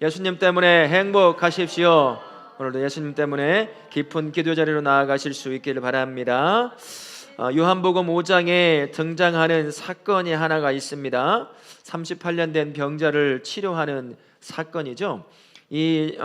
예수님 때문에 행복하십시오. 오늘도 예수님 때문에 깊은 기도 자리로 나아가실 수 있기를 바랍니다. 요한복음 5장에 등장하는 사건이 하나가 있습니다. 38년 된 병자를 치료하는 사건이죠. 이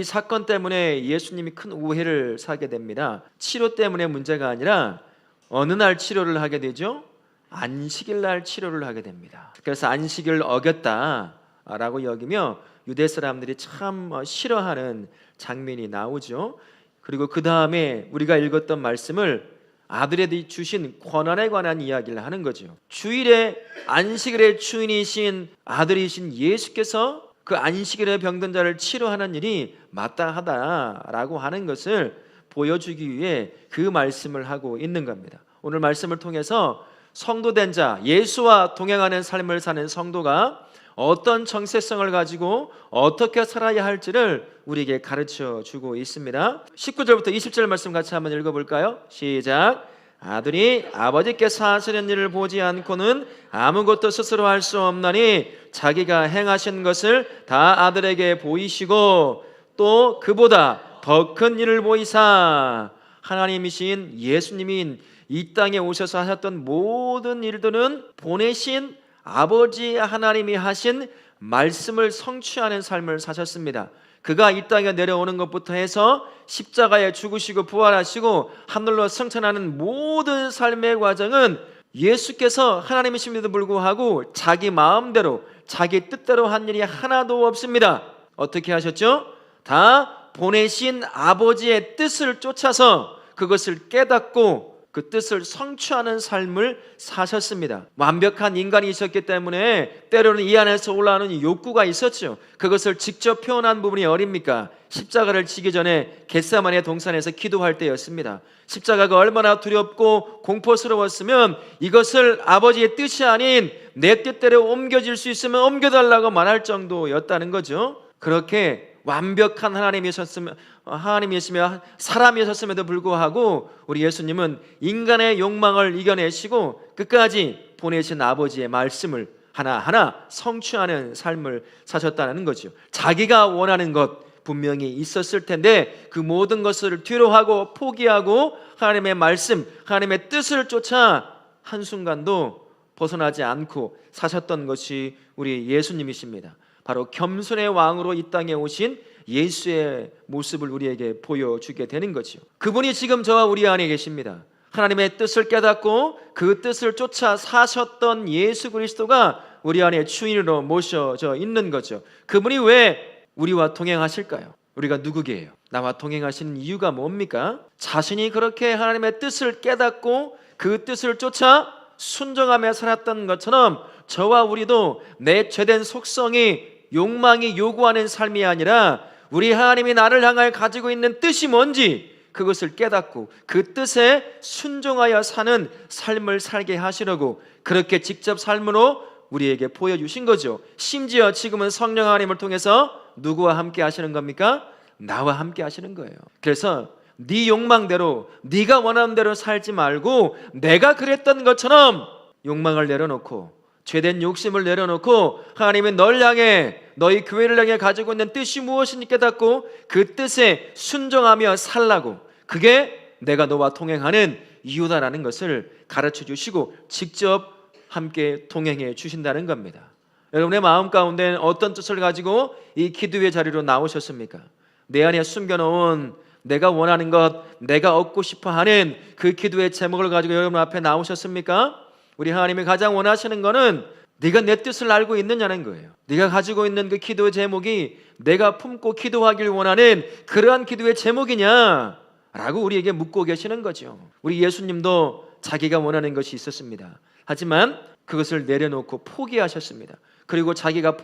사건 때문에 예수님이 큰 오해를 사게 됩니다. 치료 때문에 문제가 아니라 어느 날 치료를 하게 되죠? 안식일 날 치료를 하게 됩니다. 그래서 안식일을 어겼다라고 여기며 유대 사람들이 참 싫어하는 장면이 나오죠. 그리고 그 다음에 우리가 읽었던 말씀을 아들에게 주신 권한에 관한 이야기를 하는 거죠. 주일에 안식일의 주인이신 아들이신 예수께서 그 안식일에 병든 자를 치료하는 일이 마땅하다라고 하는 것을 보여주기 위해 그 말씀을 하고 있는 겁니다. 오늘 말씀을 통해서 성도된 자, 예수와 동행하는 삶을 사는 성도가 어떤 정체성을 가지고 어떻게 살아야 할지를 우리에게 가르쳐 주고 있습니다. 19절부터 20절 말씀 같이 한번 읽어볼까요? 시작. 아들이 아버지께서 하시는 일을 보지 않고는 아무것도 스스로 할 수 없나니 자기가 행하신 것을 다 아들에게 보이시고 또 그보다 더 큰 일을 보이사. 하나님이신 예수님이 이 땅에 오셔서 하셨던 모든 일들은 보내신 아버지 하나님이 하신 말씀을 성취하는 삶을 사셨습니다. 그가 이 땅에 내려오는 것부터 해서 십자가에 죽으시고 부활하시고 하늘로 승천하는 모든 삶의 과정은 예수께서 하나님이심에도 불구하고 자기 마음대로 자기 뜻대로 한 일이 하나도 없습니다. 어떻게 하셨죠? 다 보내신 아버지의 뜻을 쫓아서 그것을 깨닫고 그 뜻을 성취하는 삶을 사셨습니다. 완벽한 인간이셨기 때문에 때로는 이 안에서 올라오는 욕구가 있었죠. 그것을 직접 표현한 부분이 어딥니까? 십자가를 지기 전에 겟세마네 동산에서 기도할 때였습니다. 십자가가 얼마나 두렵고 공포스러웠으면 이것을 아버지의 뜻이 아닌 내 뜻대로 옮겨질 수 있으면 옮겨달라고 말할 정도였다는 거죠. 그렇게 완벽한 하나님이시며 사람이셨음에도 불구하고 우리 예수님은 인간의 욕망을 이겨내시고 끝까지 보내신 아버지의 말씀을 하나하나 성취하는 삶을 사셨다는 거죠. 자기가 원하는 것 분명히 있었을 텐데 그 모든 것을 뒤로하고 포기하고 하나님의 말씀, 하나님의 뜻을 쫓아 한순간도 벗어나지 않고 사셨던 것이 우리 예수님이십니다. 바로 겸손의 왕으로 이 땅에 오신 예수의 모습을 우리에게 보여주게 되는 거죠. 그분이 지금 저와 우리 안에 계십니다. 하나님의 뜻을 깨닫고 그 뜻을 쫓아 사셨던 예수 그리스도가 우리 안에 주인으로 모셔져 있는 거죠. 그분이 왜 우리와 동행하실까요? 우리가 누구게요? 나와 동행하시는 이유가 뭡니까? 자신이 그렇게 하나님의 뜻을 깨닫고 그 뜻을 쫓아 순종하며 살았던 것처럼 저와 우리도 내 죄된 속성이 욕망이 요구하는 삶이 아니라 우리 하나님이 나를 향하여 가지고 있는 뜻이 뭔지 그것을 깨닫고 그 뜻에 순종하여 사는 삶을 살게 하시려고 그렇게 직접 삶으로 우리에게 보여주신 거죠. 심지어 지금은 성령 하나님을 통해서 누구와 함께 하시는 겁니까? 나와 함께 하시는 거예요. 그래서 네 욕망대로 네가 원하는 대로 살지 말고 내가 그랬던 것처럼 욕망을 내려놓고 죄된 욕심을 내려놓고 하나님은 널 향해 너희 교회를 향해 가지고 있는 뜻이 무엇인지 깨닫고 그 뜻에 순종하며 살라고 그게 내가 너와 동행하는 이유다라는 것을 가르쳐 주시고 직접 함께 동행해 주신다는 겁니다. 여러분의 마음 가운데 어떤 뜻을 가지고 이 기도의 자리로 나오셨습니까? 내 안에 숨겨놓은 내가 원하는 것, 내가 얻고 싶어하는 그 기도의 제목을 가지고 여러분 앞에 나오셨습니까? 우리 하나님이 가장 원하시는 것은 네가 내 뜻을 알고 있느냐는 거예요. 네가 가지고 있는 그 기도의 제목이 내가 품고 기도하길 원하는 그러한 기도의 제목이냐? 라고 우리에게 묻고 계시는 거죠. 우리 예수님도 자기가 원하는 것이 있었습니다. 하지만 그것을 내려놓고 포기하셨습니다. 그리고 자기가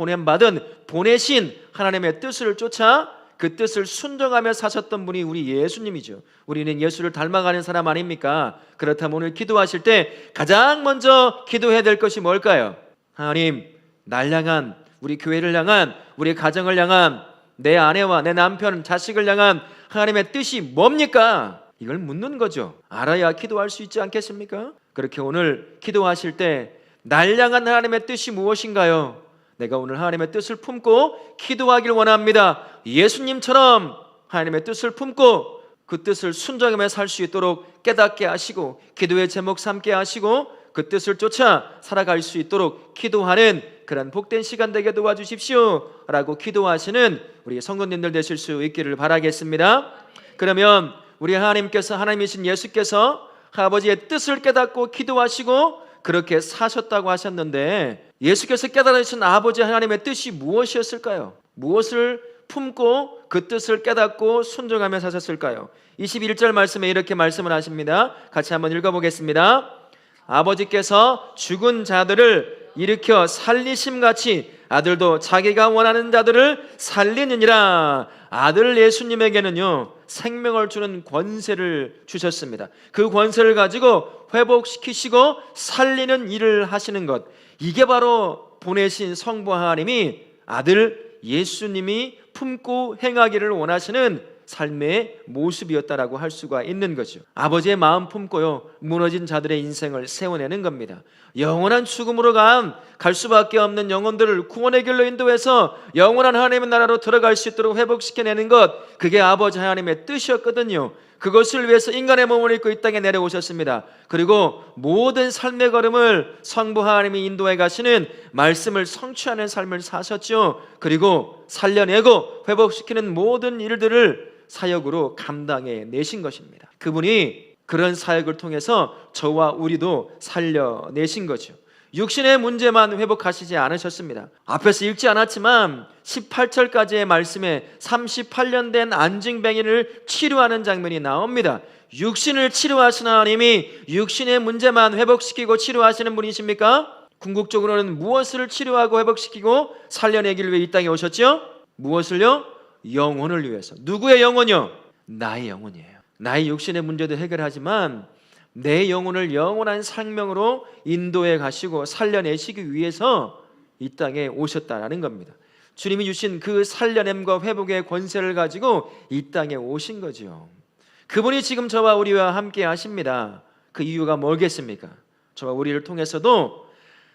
보내신 하나님의 뜻을 쫓아 그 뜻을 순종하며 사셨던 분이 우리 예수님이죠. 우리는 예수를 닮아가는 사람 아닙니까? 그렇다면 오늘 기도하실 때 가장 먼저 기도해야 될 것이 뭘까요? 하나님, 날 향한, 우리 교회를 향한, 우리 가정을 향한, 내 아내와 내 남편, 자식을 향한 하나님의 뜻이 뭡니까? 이걸 묻는 거죠. 알아야 기도할 수 있지 않겠습니까? 그렇게 오늘 기도하실 때 날 향한 하나님의 뜻이 무엇인가요? 내가 오늘 하나님의 뜻을 품고 기도하길 원합니다. 예수님처럼 하나님의 뜻을 품고 그 뜻을 순종하며 살 수 있도록 깨닫게 하시고 기도의 제목 삼게 하시고 그 뜻을 쫓아 살아갈 수 있도록 기도하는 그런 복된 시간 되게 도와주십시오 라고 기도하시는 우리 성도님들 되실 수 있기를 바라겠습니다. 그러면 우리 하나님이신 예수께서 아버지의 뜻을 깨닫고 기도하시고 그렇게 사셨다고 하셨는데, 예수께서 깨달으신 아버지 하나님의 뜻이 무엇이었을까요? 무엇을 품고 그 뜻을 깨닫고 순종하며 사셨을까요? 21절 말씀에 이렇게 말씀을 하십니다. 같이 한번 읽어보겠습니다. 아버지께서 죽은 자들을 일으켜 살리심같이 아들도 자기가 원하는 자들을 살리느니라. 아들 예수님에게는요, 생명을 주는 권세를 주셨습니다. 그 권세를 가지고 회복시키시고 살리는 일을 하시는 것, 이게 바로 보내신 성부 하나님이 아들 예수님이 품고 행하기를 원하시는 삶의 모습이었다라고 할 수가 있는 거죠. 아버지의 마음 품고요, 무너진 자들의 인생을 세워내는 겁니다. 영원한 죽음으로 갈 수밖에 없는 영혼들을 구원의 길로 인도해서 영원한 하나님의 나라로 들어갈 수 있도록 회복시켜내는 것, 그게 아버지 하나님의 뜻이었거든요. 그것을 위해서 인간의 몸을 입고 이 땅에 내려오셨습니다. 그리고 모든 삶의 걸음을 성부 하나님이 인도해 가시는 말씀을 성취하는 삶을 사셨죠. 그리고 살려내고 회복시키는 모든 일들을 사역으로 감당해 내신 것입니다. 그분이 그런 사역을 통해서 저와 우리도 살려내신 거죠. 육신의 문제만 회복하시지 않으셨습니다. 앞에서 읽지 않았지만 18절까지의 말씀에 38년 된 안징뱅이를 치료하는 장면이 나옵니다. 육신을 치료하시는 하나님이 육신의 문제만 회복시키고 치료하시는 분이십니까? 궁극적으로는 무엇을 치료하고 회복시키고 살려내기를 위해 이 땅에 오셨죠? 무엇을요? 영혼을 위해서. 누구의 영혼이요? 나의 영혼이에요. 나의 육신의 문제도 해결하지만 내 영혼을 영원한 생명으로 인도해 가시고 살려내시기 위해서 이 땅에 오셨다라는 겁니다. 주님이 주신 그 살려냄과 회복의 권세를 가지고 이 땅에 오신 거죠. 그분이 지금 저와 우리와 함께 하십니다. 그 이유가 뭐겠습니까? 저와 우리를 통해서도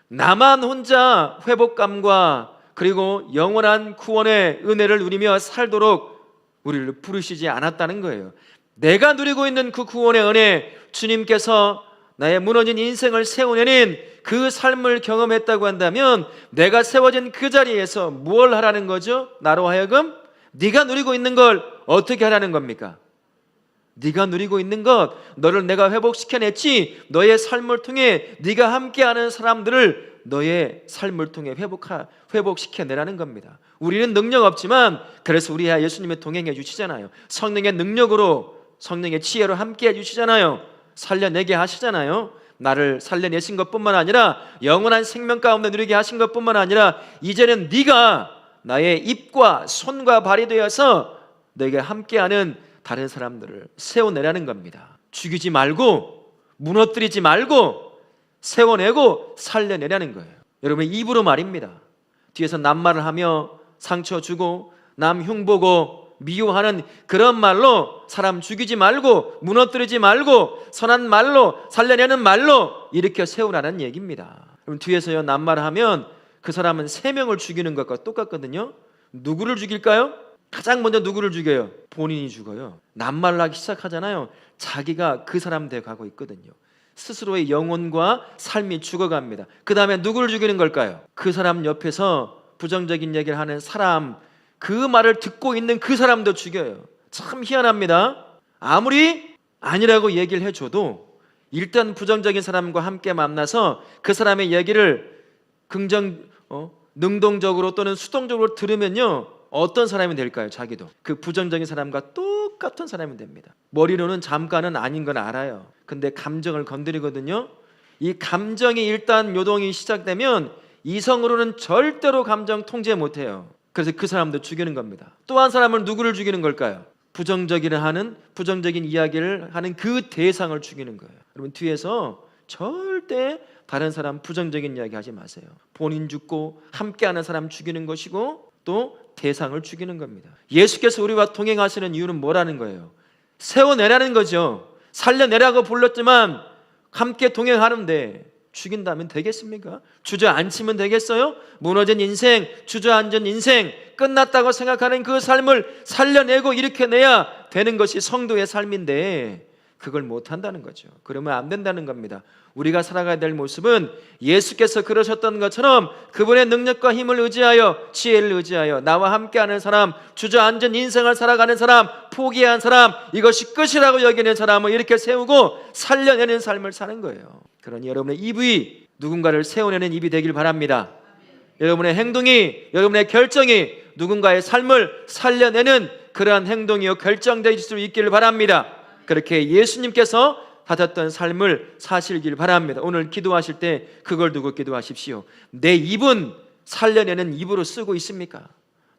나만 혼자 회복감과 그리고 영원한 구원의 은혜를 누리며 살도록 우리를 부르시지 않았다는 거예요. 내가 누리고 있는 그 구원의 은혜, 주님께서 나의 무너진 인생을 세워내는 그 삶을 경험했다고 한다면 내가 세워진 그 자리에서 무엇을 하라는 거죠? 나로 하여금 네가 누리고 있는 걸 어떻게 하라는 겁니까? 네가 누리고 있는 것, 너를 내가 회복시켜냈지. 너의 삶을 통해 네가 함께하는 사람들을 너의 삶을 통해 회복시켜내라는 겁니다. 우리는 능력 없지만 그래서 우리야 예수님의 동행해 주시잖아요. 성령의 능력으로, 성령의 지혜로 함께해 주시잖아요. 살려내게 하시잖아요. 나를 살려내신 것뿐만 아니라 영원한 생명 가운데 누리게 하신 것뿐만 아니라 이제는 네가 나의 입과 손과 발이 되어서 너에게 함께하는 다른 사람들을 세워내라는 겁니다. 죽이지 말고 무너뜨리지 말고 세워내고 살려내라는 거예요. 여러분, 입으로 말입니다. 뒤에서 남말을 하며 상처 주고 남 흉보고 미워하는 그런 말로 사람 죽이지 말고 무너뜨리지 말고 선한 말로 살려내는 말로 일으켜 세우라는 얘기입니다. 그럼 뒤에서요 남말을 하면 그 사람은 3명을 죽이는 것과 똑같거든요. 누구를 죽일까요? 가장 먼저 누구를 죽여요? 본인이 죽어요. 남말을 하기 시작하잖아요. 자기가 그 사람 돼 가고 있거든요. 스스로의 영혼과 삶이 죽어갑니다. 그 다음에 누구를 죽이는 걸까요? 그 사람 옆에서 부정적인 얘기를 하는 사람, 그 말을 듣고 있는 그 사람도 죽여요. 참 희한합니다. 아무리 아니라고 얘기를 해줘도 일단 부정적인 사람과 함께 만나서 그 사람의 얘기를 능동적으로 또는 수동적으로 들으면요 어떤 사람이 될까요? 자기도 그 부정적인 사람과 똑같은 사람이 됩니다. 머리로는 잠깐은 아닌 건 알아요. 근데 감정을 건드리거든요. 이 감정이 일단 요동이 시작되면 이성으로는 절대로 감정 통제 못해요. 그래서 그 사람도 죽이는 겁니다. 또 한 사람은 누구를 죽이는 걸까요? 부정적인 이야기를 하는 그 대상을 죽이는 거예요. 여러분, 뒤에서 절대 다른 사람 부정적인 이야기 하지 마세요. 본인 죽고 함께하는 사람 죽이는 것이고 또 대상을 죽이는 겁니다. 예수께서 우리와 동행하시는 이유는 뭐라는 거예요? 세워내라는 거죠. 살려내라고 불렀지만 함께 동행하는데 죽인다면 되겠습니까? 주저앉히면 되겠어요? 무너진 인생, 주저앉은 인생, 끝났다고 생각하는 그 삶을 살려내고 일으켜내야 되는 것이 성도의 삶인데 그걸 못한다는 거죠. 그러면 안 된다는 겁니다. 우리가 살아가야 될 모습은 예수께서 그러셨던 것처럼 그분의 능력과 힘을 의지하여, 지혜를 의지하여 나와 함께하는 사람, 주저앉은 인생을 살아가는 사람, 포기한 사람, 이것이 끝이라고 여기는 사람을 이렇게 세우고 살려내는 삶을 사는 거예요. 그러니 여러분의 입이 누군가를 세워내는 입이 되길 바랍니다. 여러분의 행동이, 여러분의 결정이 누군가의 삶을 살려내는 그러한 행동이요 결정될 수 있기를 바랍니다. 그렇게 예수님께서 하셨던 삶을 사시길 바랍니다. 오늘 기도하실 때 그걸 두고 기도하십시오. 내 입은 살려내는 입으로 쓰고 있습니까?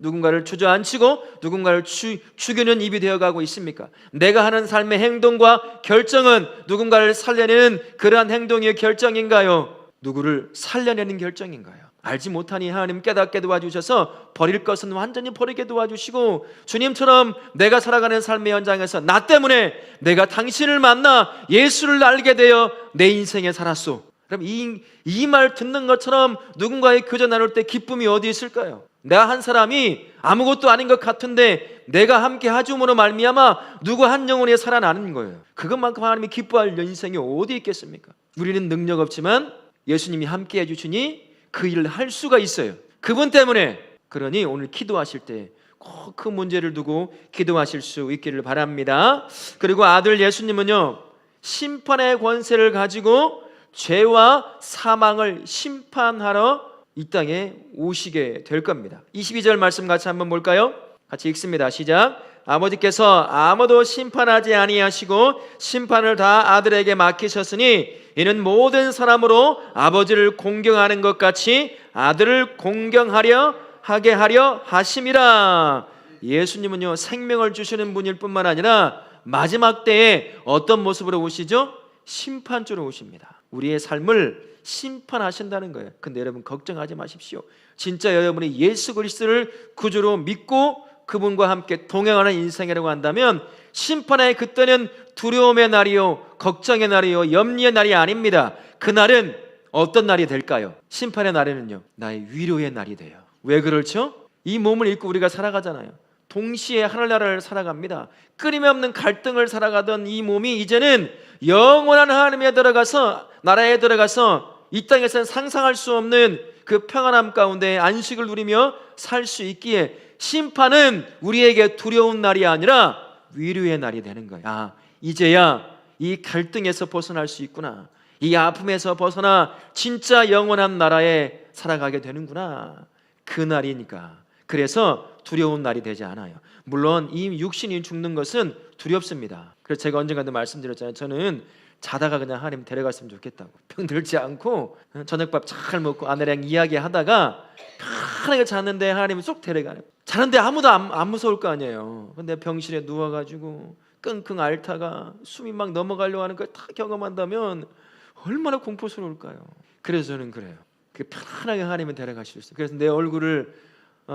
누군가를 주저앉히고 누군가를 죽이는 입이 되어가고 있습니까? 내가 하는 삶의 행동과 결정은 누군가를 살려내는 그러한 행동의 결정인가요? 누구를 살려내는 결정인가요? 알지 못하니 하나님 깨닫게 도와주셔서 버릴 것은 완전히 버리게 도와주시고, 주님처럼 내가 살아가는 삶의 현장에서 나 때문에 내가 당신을 만나 예수를 알게 되어 내 인생에 살았소. 그럼 이 말 듣는 것처럼 누군가의 교제 나눌 때 기쁨이 어디 있을까요? 내가 한 사람이 아무것도 아닌 것 같은데 내가 함께 하줌으로 말미암아 누구 한 영혼이 살아나는 거예요. 그것만큼 하나님이 기뻐할 인생이 어디 있겠습니까? 우리는 능력 없지만 예수님이 함께 해주시니 그 일을 할 수가 있어요. 그분 때문에. 그러니 오늘 기도하실 때 꼭 그 문제를 두고 기도하실 수 있기를 바랍니다. 그리고 아들 예수님은요, 심판의 권세를 가지고 죄와 사망을 심판하러 이 땅에 오시게 될 겁니다. 22절 말씀 같이 한번 볼까요? 같이 읽습니다. 시작. 아버지께서 아무도 심판하지 아니하시고 심판을 다 아들에게 맡기셨으니 이는 모든 사람으로 아버지를 공경하는 것 같이 아들을 공경하려 하게 하려 하심이라. 예수님은요, 생명을 주시는 분일 뿐만 아니라 마지막 때에 어떤 모습으로 오시죠? 심판주로 오십니다. 우리의 삶을 심판하신다는 거예요. 근데 여러분 걱정하지 마십시오. 진짜 여러분이 예수 그리스도를 구주로 믿고 그분과 함께 동행하는 인생이라고 한다면 심판의 그때는 두려움의 날이요, 걱정의 날이요, 염려의 날이 아닙니다. 그날은 어떤 날이 될까요? 심판의 날에는요, 나의 위로의 날이 돼요. 왜 그렇죠? 이 몸을 입고 우리가 살아가잖아요. 동시에 하늘나라를 살아갑니다. 끊임없는 갈등을 살아가던 이 몸이 이제는 영원한 하나님에 들어가서, 나라에 들어가서 이 땅에서는 상상할 수 없는 그 평안함 가운데 안식을 누리며 살 수 있기에 심판은 우리에게 두려운 날이 아니라 위로의 날이 되는 거야. 아, 이제야 이 갈등에서 벗어날 수 있구나. 이 아픔에서 벗어나 진짜 영원한 나라에 살아가게 되는구나. 그 날이니까. 그래서 두려운 날이 되지 않아요. 물론 이 육신이 죽는 것은 두렵습니다. 그래서 제가 언젠가도 말씀드렸잖아요. 저는 자다가 그냥 하나님 데려갔으면 좋겠다고. 병들지 않고 저녁밥 잘 먹고 아내랑 이야기하다가 편하게 잤는데 하나님은 쏙 데려가요. 자는데 아무도 안 무서울 거 아니에요. 근데 병실에 누워가지고 끙끙 앓다가 숨이 막 넘어가려고 하는 걸 다 경험한다면 얼마나 공포스러울까요? 그래서 저는 그래요. 편안하게 하나님은 데려가실 수 있어요. 그래서 내 얼굴을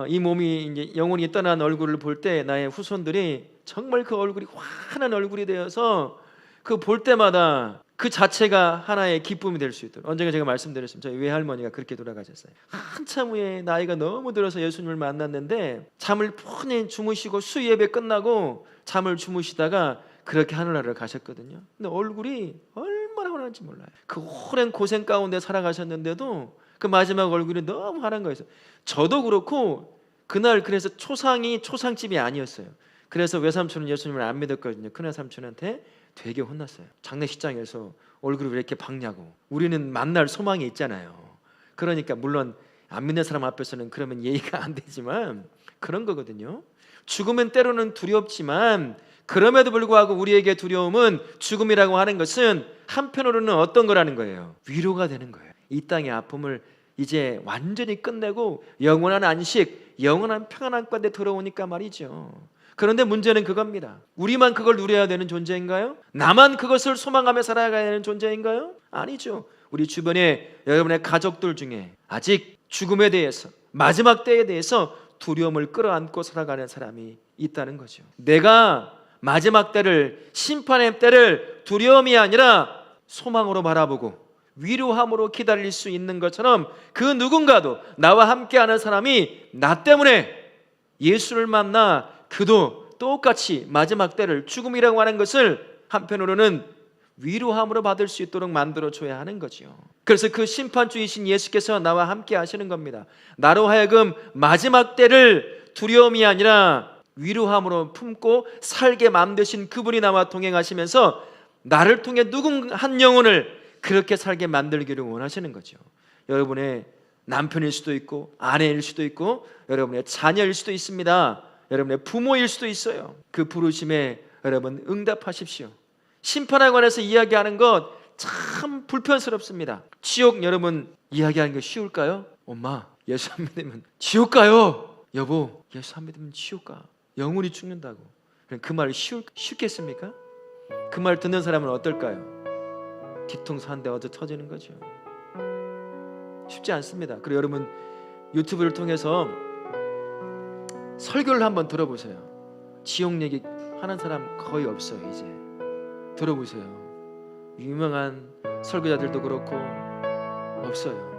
이 몸이 이제 영혼이 떠난 얼굴을 볼 때 나의 후손들이 정말 그 얼굴이 환한 얼굴이 되어서 그 볼 때마다 그 자체가 하나의 기쁨이 될 수 있도록. 언젠가 제가 말씀드렸습니다. 저희 외할머니가 그렇게 돌아가셨어요. 한참 후에 나이가 너무 들어서 예수님을 만났는데 잠을 푹히 주무시고 수예배 끝나고 잠을 주무시다가 그렇게 하늘나라를 가셨거든요. 근데 얼굴이 얼마나 환한지 몰라요. 그 오랜 고생 가운데 살아가셨는데도 그 마지막 얼굴이 너무 환한 거예요. 저도 그렇고 그날 그래서 초상집이 아니었어요. 그래서 외삼촌은 예수님을 안 믿었거든요. 큰외삼촌한테 되게 혼났어요. 장례식장에서 얼굴이 왜 이렇게 밝냐고. 우리는 만날 소망이 있잖아요. 그러니까 물론 안 믿는 사람 앞에서는 그러면 예의가 안 되지만 그런 거거든요. 죽으면 때로는 두렵지만 그럼에도 불구하고 우리에게 두려움은, 죽음이라고 하는 것은 한편으로는 어떤 거라는 거예요? 위로가 되는 거예요. 이 땅의 아픔을 이제 완전히 끝내고 영원한 안식, 영원한 평안한 가운데 들어오니까 말이죠. 그런데 문제는 그겁니다. 우리만 그걸 누려야 되는 존재인가요? 나만 그것을 소망하며 살아가야 되는 존재인가요? 아니죠. 우리 주변에 여러분의 가족들 중에 아직 죽음에 대해서, 마지막 때에 대해서 두려움을 끌어안고 살아가는 사람이 있다는 거죠. 내가 마지막 때를, 심판의 때를 두려움이 아니라 소망으로 바라보고 위로함으로 기다릴 수 있는 것처럼 그 누군가도, 나와 함께하는 사람이 나 때문에 예수를 만나 그도 똑같이 마지막 때를, 죽음이라고 하는 것을 한편으로는 위로함으로 받을 수 있도록 만들어줘야 하는 거죠. 그래서 그 심판주이신 예수께서 나와 함께 하시는 겁니다. 나로 하여금 마지막 때를 두려움이 아니라 위로함으로 품고 살게 만드신 그분이 나와 동행하시면서 나를 통해 한 영혼을 그렇게 살게 만들기를 원하시는 거죠. 여러분의 남편일 수도 있고, 아내일 수도 있고, 여러분의 자녀일 수도 있습니다. 여러분의 부모일 수도 있어요. 그 부르심에 여러분 응답하십시오. 심판에 관해서 이야기하는 것 참 불편스럽습니다. 지옥 여러분 이야기하는 게 쉬울까요? 엄마, 예수 안 믿으면 지옥 가요. 여보, 예수 안 믿으면 지옥 가. 영혼이 죽는다고. 그 말이 쉽겠습니까? 그 말 듣는 사람은 어떨까요? 뒤통수 한 대 얻어 터지는 거죠. 쉽지 않습니다. 그리고 여러분 유튜브를 통해서 설교를 한번 들어보세요. 지옥 얘기 하는 사람 거의 없어요. 이제 들어보세요. 유명한 설교자들도 그렇고 없어요.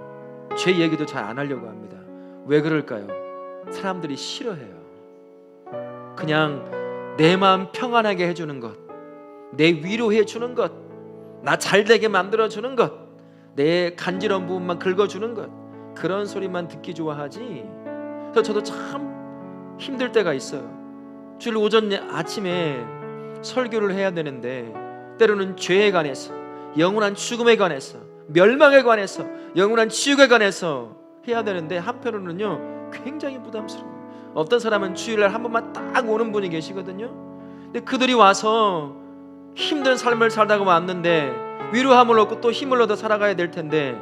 죄 얘기도 잘 안 하려고 합니다. 왜 그럴까요? 사람들이 싫어해요. 그냥 내 마음 평안하게 해주는 것, 내 위로해 주는 것, 나 잘되게 만들어 주는 것, 내 간지러운 부분만 긁어주는 것, 그런 소리만 듣기 좋아하지. 그래서 저도 참 힘들 때가 있어요. 주일 오전 아침에 설교를 해야 되는데 때로는 죄에 관해서, 영원한 죽음에 관해서, 멸망에 관해서, 영원한 지옥에 관해서 해야 되는데 한편으로는요 굉장히 부담스러워요. 어떤 사람은 주일날 한 번만 딱 오는 분이 계시거든요. 근데 그들이 와서 힘든 삶을 살다가 왔는데 위로함을 얻고 또 힘을 얻어 살아가야 될 텐데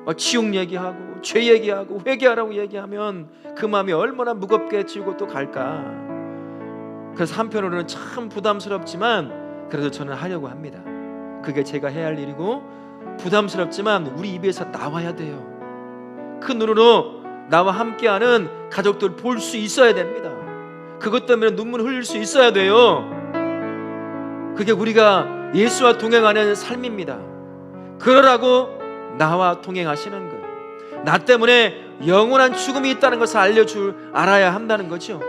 막 지옥 얘기하고 죄 얘기하고 회개하라고 얘기하면 그 마음이 얼마나 무겁게 지고 또 갈까. 그래서 한편으로는 참 부담스럽지만 그래도 저는 하려고 합니다. 그게 제가 해야 할 일이고 부담스럽지만 우리 입에서 나와야 돼요. 그 눈으로 나와 함께하는 가족들 볼 수 있어야 됩니다. 그것 때문에 눈물 흘릴 수 있어야 돼요. 그게 우리가 예수와 동행하는 삶입니다. 그러라고 나와 동행하시는 거예요. 나 때문에 영원한 죽음이 있다는 것을 알아야 한다는 거죠.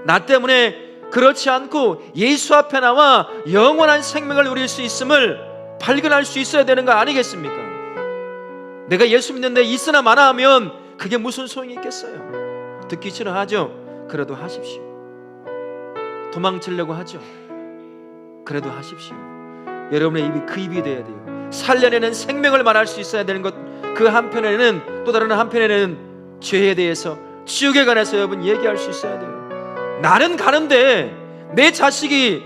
나 때문에 그렇지 않고 예수 앞에 나와 영원한 생명을 누릴 수 있음을 발견할 수 있어야 되는 거 아니겠습니까? 내가 예수 믿는데 있으나 마나 하면 그게 무슨 소용이 있겠어요? 듣기 싫어하죠? 그래도 하십시오. 도망치려고 하죠? 그래도 하십시오. 여러분의 입이 그 입이 돼야 돼요. 살려내는 생명을 말할 수 있어야 되는 것, 그 한편에는, 또 다른 한편에는 죄에 대해서, 지옥에 관해서 여러분 얘기할 수 있어야 돼요. 나는 가는데 내 자식이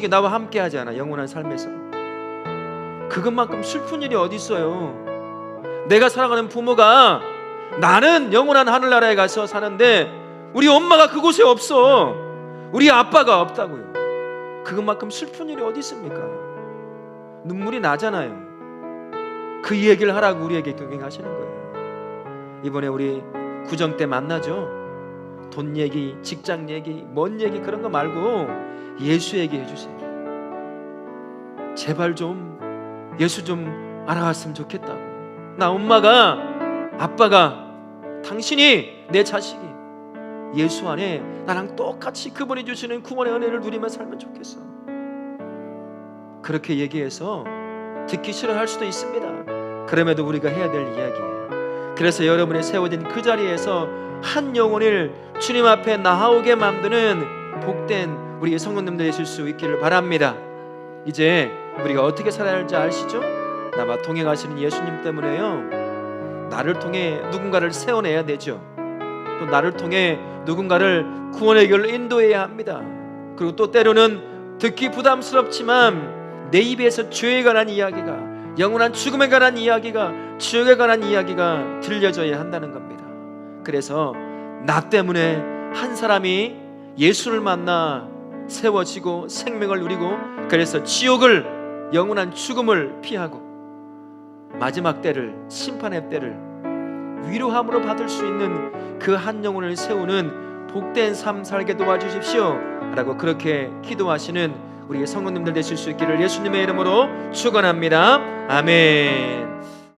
나와 함께 하지 않아. 영원한 삶에서 그것만큼 슬픈 일이 어디 있어요. 내가 사랑하는 부모가 나는 영원한 하늘나라에 가서 사는데 우리 엄마가 그곳에 없어. 우리 아빠가 없다고요. 그것만큼 슬픈 일이 어디 있습니까? 눈물이 나잖아요. 그 얘기를 하라고 우리에게 경영하시는 거예요. 이번에 우리 구정 때 만나죠. 돈 얘기, 직장 얘기, 뭔 얘기 그런 거 말고 예수 얘기해 주세요. 제발 좀 예수 좀 알아왔으면 좋겠다고. 나 엄마가, 아빠가, 당신이, 내 자식이 예수 안에 나랑 똑같이 그분이 주시는 구원의 은혜를 누리며 살면 좋겠어. 그렇게 얘기해서 듣기 싫어할 수도 있습니다. 그럼에도 우리가 해야 될 이야기예요. 그래서 여러분이 세워진 그 자리에서 한 영혼을 주님 앞에 나아오게 만드는 복된 우리 성도님들 되실 수 있기를 바랍니다. 이제 우리가 어떻게 살아야 할지 아시죠? 나와 동행하시는 예수님 때문에요, 나를 통해 누군가를 세워내야 되죠. 또 나를 통해 누군가를 구원의 길로 인도해야 합니다. 그리고 또 때로는 듣기 부담스럽지만 내 입에서 죄에 관한 이야기가, 영원한 죽음에 관한 이야기가, 지옥에 관한 이야기가 들려져야 한다는 겁니다. 그래서 나 때문에 한 사람이 예수를 만나 세워지고 생명을 누리고, 그래서 지옥을, 영원한 죽음을 피하고 마지막 때를, 심판의 때를 위로함으로 받을 수 있는 그 한 영혼을 세우는 복된 삶 살게 도와주십시오 라고 그렇게 기도하시는 우리의 성도님들 되실 수 있기를 예수님의 이름으로 축원합니다. 아멘.